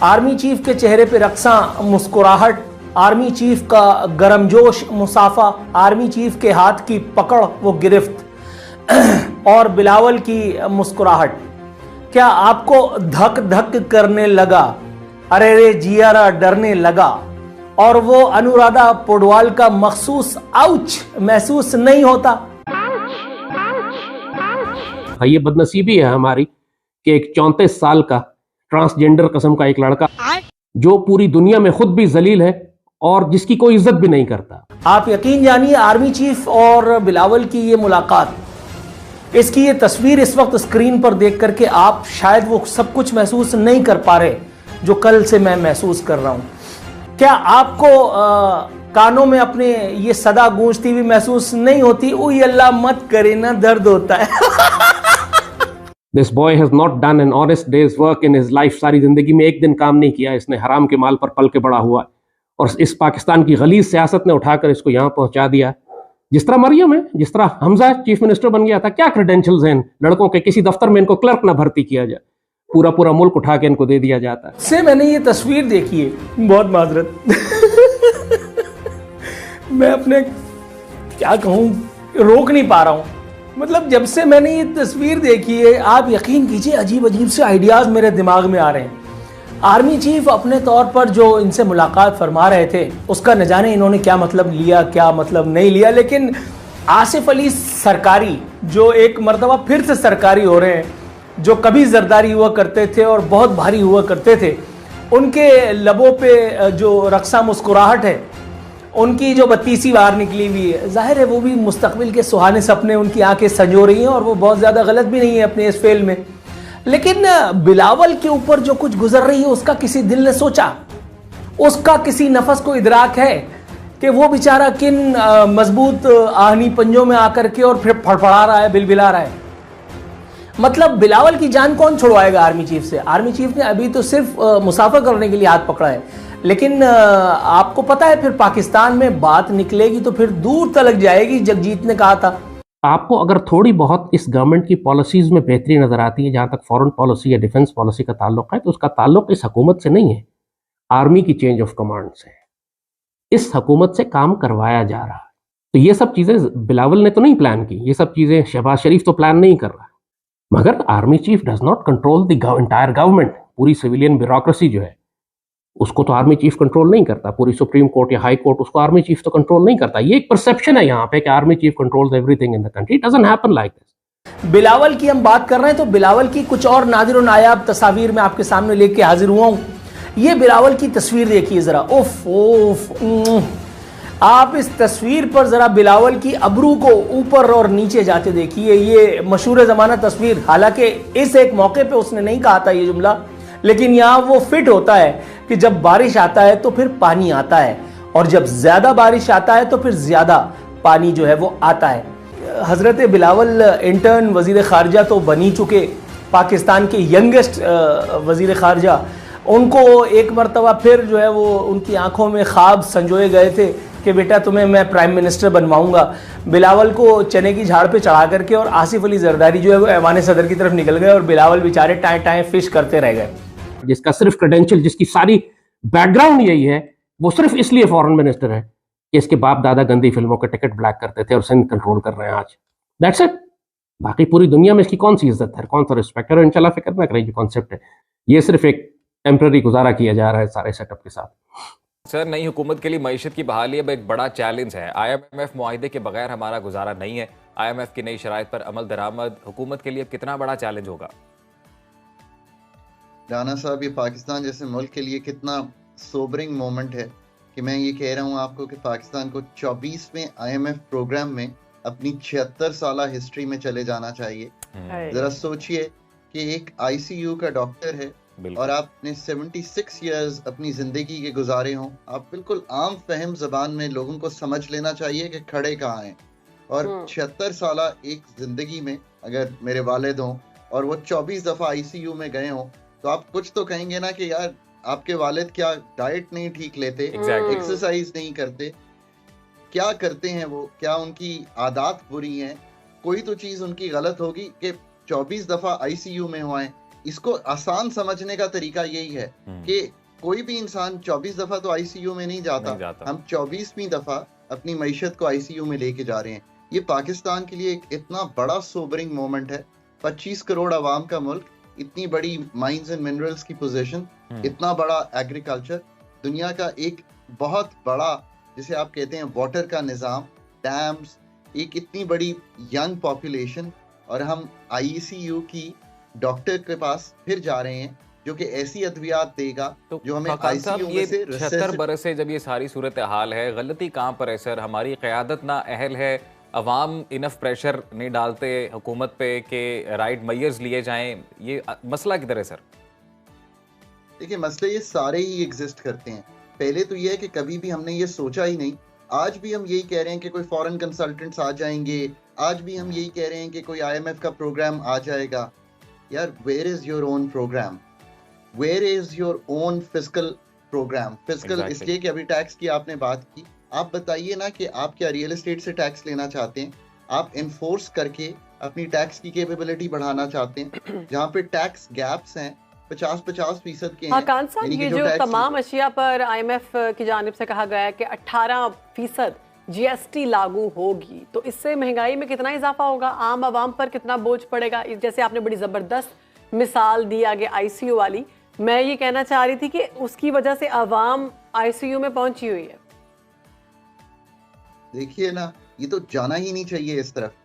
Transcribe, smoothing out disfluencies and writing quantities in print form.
Army chief के चेहरे पे रक्सा मुस्कुराहट, आर्मी चीफ का गर्मजोश मुसाफा, आर्मी चीफ के हाथ की पकड़ वो गिरफ्त और बिलावल की मुस्कुराहट। क्या आपको धक धक करने लगा, अरे रे जियारा डरने लगा, और वो अनुराधा पौडवाल का मखसूस आउच महसूस नहीं होता? ये बदनसीबी है हमारी कि एक 34 साल का ट्रांसजेंडर किस्म का एक लड़का जो पूरी दुनिया में खुद भी जलील है और जिसकी कोई इज्जत भी नहीं करता। आप यकीन जानिए, आर्मी चीफ और बिलावल की ये मुलाकात, इसकी ये तस्वीर इस वक्त स्क्रीन पर देख करके आप शायद वो सब कुछ महसूस नहीं कर पा रहे जो कल से मैं महसूस कर रहा हूं। क्या आपको कानों में अपने ये सदा गूंजती हुई महसूस नहीं होती, ओए अल्लाह मत करे ना, दर्द होता है। This boy has not done an honest day's work in his life। सारी जिंदगी में एक दिन काम नहीं किया इसने, हराम के माल पर पल के बड़ा हुआ और इस पाकिस्तान की गलीज सियासत ने उठाकर इसको यहाँ पहुंचा दिया। जिस तरह मरियम है, जिस तरह हमजा चीफ मिनिस्टर बन गया था, क्या क्रेडेंशियल्स हैं इन लड़कों के, किसी दफ्तर में इनको क्लर्क ना भर्ती किया जाए, पूरा पूरा मुल्क उठा के इनको दे दिया जाता है। से मैंने ये तस्वीर देखी है, बहुत माजरत मैं अपने क्या कहूँ, रोक नहीं पा रहा हूँ। मतलब जब से मैंने ये तस्वीर देखी है, आप यकीन कीजिए अजीब अजीब से आइडियाज मेरे दिमाग में आ रहे हैं। आर्मी चीफ अपने तौर पर जो इनसे मुलाकात फरमा रहे थे, उसका न जाने इन्होंने क्या मतलब लिया, क्या मतलब नहीं लिया, लेकिन आसिफ अली सरकारी जो एक मर्तबा फिर से सरकारी हो रहे हैं, जो कभी जरदारी हुआ करते थे और बहुत भारी हुआ करते थे, उनके लबों पे जो रक्सा मुस्कुराहट है, उनकी जो बत्तीसी बाहर निकली हुई है, जाहिर है वो भी मुस्तकबिल के सुहाने सपने उनकी आंखें संजो रही हैं और वो बहुत ज़्यादा गलत भी नहीं है अपने इस फेल में। लेकिन बिलावल के ऊपर जो कुछ गुजर रही है, उसका किसी दिल ने सोचा, उसका किसी नफस को इदराक है कि वो बेचारा किन मजबूत आहनी पंजों में आकर के और फिर फड़फड़ा रहा है, बिलबिला रहा है। मतलब बिलावल की जान कौन छुड़वाएगा आर्मी चीफ से? आर्मी चीफ ने अभी तो सिर्फ मुसाफर करने के लिए हाथ पकड़ा है, लेकिन आपको पता है फिर पाकिस्तान में बात निकलेगी तो फिर दूर तलक जाएगी। जगजीत ने कहा था। आपको अगर थोड़ी बहुत इस गवर्नमेंट की पॉलिसीज में बेहतरी नजर आती है, जहां तक फॉरेन पॉलिसी या डिफेंस पॉलिसी का ताल्लुक है, तो उसका ताल्लुक इस हुकूमत से नहीं है, आर्मी की चेंज ऑफ कमांड से। इस हुकूमत से काम करवाया जा रहा है। तो ये सब चीजें बिलावल ने तो नहीं प्लान की, ये सब चीजें शहबाज शरीफ तो प्लान नहीं कर रहा, मगर army chief does not control the entire government. पूरी सिविलियन ब्यूरोक्रेसी जो है उसको तो आर्मी चीफ कंट्रोल नहीं करता, पूरी सुप्रीम कोर्ट या हाई कोर्ट उसको आर्मी चीफ तो कंट्रोल नहीं करता। ये एक परसेप्शन है यहाँ पे कि army chief controls everything in the country. It doesn't happen like this. Bilawal की हम बात कर रहे हैं तो बिलावल की कुछ और नादिर और नायाब तस्वीर में आपके सामने लेके हाजिर हुआ हूँ। ये बिलावल की तस्वीर देखिए जरा, उफ उफ। आप इस तस्वीर पर जरा बिलावल की अबरू को ऊपर और नीचे जाते देखिए। ये मशहूर ज़माना तस्वीर, हालांकि इस एक मौके पे उसने नहीं कहा था ये जुमला, लेकिन यहाँ वो फिट होता है कि जब बारिश आता है तो फिर पानी आता है, और जब ज्यादा बारिश आता है तो फिर ज्यादा पानी जो है वो आता है। हजरत बिलावल इंटर्न वजीर खारजा तो बनी चुके, पाकिस्तान के यंगेस्ट वजीर खारजा, उनको एक मरतबा फिर जो है वो उनकी आंखों में ख्वाब संजोए गए थे कि बेटा तुम्हें मैं प्राइम मिनिस्टर बनवाऊंगा। बिलावल को चने की झाड़ पे चढ़ा करके और आसिफ अली जरदारी जो है वो ऐवान सदर की तरफ निकल गए और बिलावल बेचारे टाएं टाएं फिश करते रह गए। जिसका सिर्फ क्रेडेंशियल, जिसकी सारी बैकग्राउंड यही है, वो सिर्फ इसलिए फॉरेन मिनिस्टर है कि इसके बाप दादा गंदी फिल्मों के टिकट ब्लैक करते थे और सिंध कंट्रोल कर रहे हैं आज। That's it. बाकी पूरी दुनिया में इसकी कौन सी इज्जत है, कौन सा रिस्पेक्ट है? इंशाल्लाह फिक्र ना करें, जो कॉन्सेप्ट है ये सिर्फ एक टेम्पररी गुजारा किया जा रहा है सारे सेटअप के साथ। सर, नई हुकूमत के लिए मईशत की बहाली अब एक बड़ा चैलेंज है। IMF मुआहिदे के बगैर हमारा गुजारा नहीं है। IMF की नई शराइत पर अमल दरामद हुकूमत के लिए कितना बड़ा चैलेंज होगा? राना साहब, ये पाकिस्तान जैसे मुल्क के लिए कितना सोबरिंग मोमेंट है कि मैं ये कह रहा हूँ आपको कि पाकिस्तान को 24वें IMF प्रोग्राम में अपनी 76 साल हिस्ट्री में चले जाना चाहिए। जरा सोचिए कि एक ICU का डॉक्टर है और आपने 76 इयर्स अपनी जिंदगी के गुजारे हों। आप बिल्कुल आम फहम जबान में लोगों को समझ लेना चाहिए कि खड़े कहाँ हैं। और 76 साल एक जिंदगी में अगर मेरे वालिद हों और वो 24 दफा ICU में गए हों, तो आप कुछ तो कहेंगे ना कि यार आपके वालिद क्या डाइट नहीं ठीक लेते, एक्सरसाइज नहीं करते, क्या करते हैं वो, क्या उनकी आदत बुरी हैं, कोई तो चीज उनकी गलत होगी कि 24 दफा ICU में हुए। इसको आसान समझने का तरीका यही है कि कोई भी इंसान 24 दफा तो आईसीयू में नहीं जाता। हम 24वीं दफा अपनी मईशत को आईसीयू में लेके जा रहे हैं। ये पाकिस्तान के लिए एक इतना बड़ा सोबरिंग मोमेंट है। 25 करोड़ आवाम का मुल्क, इतनी बड़ी माइंस एंड मिनरल्स की पोजीशन, इतना बड़ा एग्रीकल्चर, दुनिया का एक बहुत बड़ा जिसे आप कहते हैं वाटर का निज़ाम, डैम्स, एक इतनी बड़ी यंग पॉपुलेशन, और हम आईसीयू की डॉक्टर के पास फिर जा रहे हैं जो कि ऐसी अद्वियात देगा तो जो हमें खान साहब, आईसीयू ये में से 76 बरस से जब ये सारी सूरत हाल है, गलती कहाँ पर है सर? हमारी क़यादत ना अहल है, अवाम इनफ प्रेशर नहीं डालते हुकूमत पे कि राइट मेजर्स लिए जाएं, ये मसला किधर है सर? देखिए, मसले ये सारे ही एग्जिस्ट करते हैं। पहले तो ये है कि कभी भी हमने ये सोचा ही नहीं। आज भी हम यही कह रहे हैं कि कोई फॉरेन कंसल्टेंट्स आ जाएंगे, आज भी हम यही कह रहे हैं कि कोई आईएमएफ का प्रोग्राम आ जाएगा। यार, where is your own program? Where is your own fiscal program? Fiscal इसलिए कि अभी टैक्स की आपने बात की, आप बताइए ना कि आप क्या रियल एस्टेट से टैक्स लेना चाहते हैं? आप इन्फोर्स करके अपनी टैक्स की कैपेबिलिटी बढ़ाना चाहते हैं? जहाँ पे टैक्स गैप्स हैं 50-50% के हैं। खान साहब, ये जो तमाम अशिया पर आईएमएफ की जानिब से कहा गया है कि 18% जीएसटी लागू होगी, तो इससे महंगाई में कितना इजाफा होगा? आम आवाम पर कितना बोझ पड़ेगा? जैसे आपने बड़ी ज़बरदस्त मिसाल दी आगे आईसीयू वाली, मैं ये कहना चाह रही थी कि उसकी वजह से आवाम आईसीयू में पहुंची हुई है। देखिए ना, ये तो जाना ही नहीं चाहिए इस तरफ।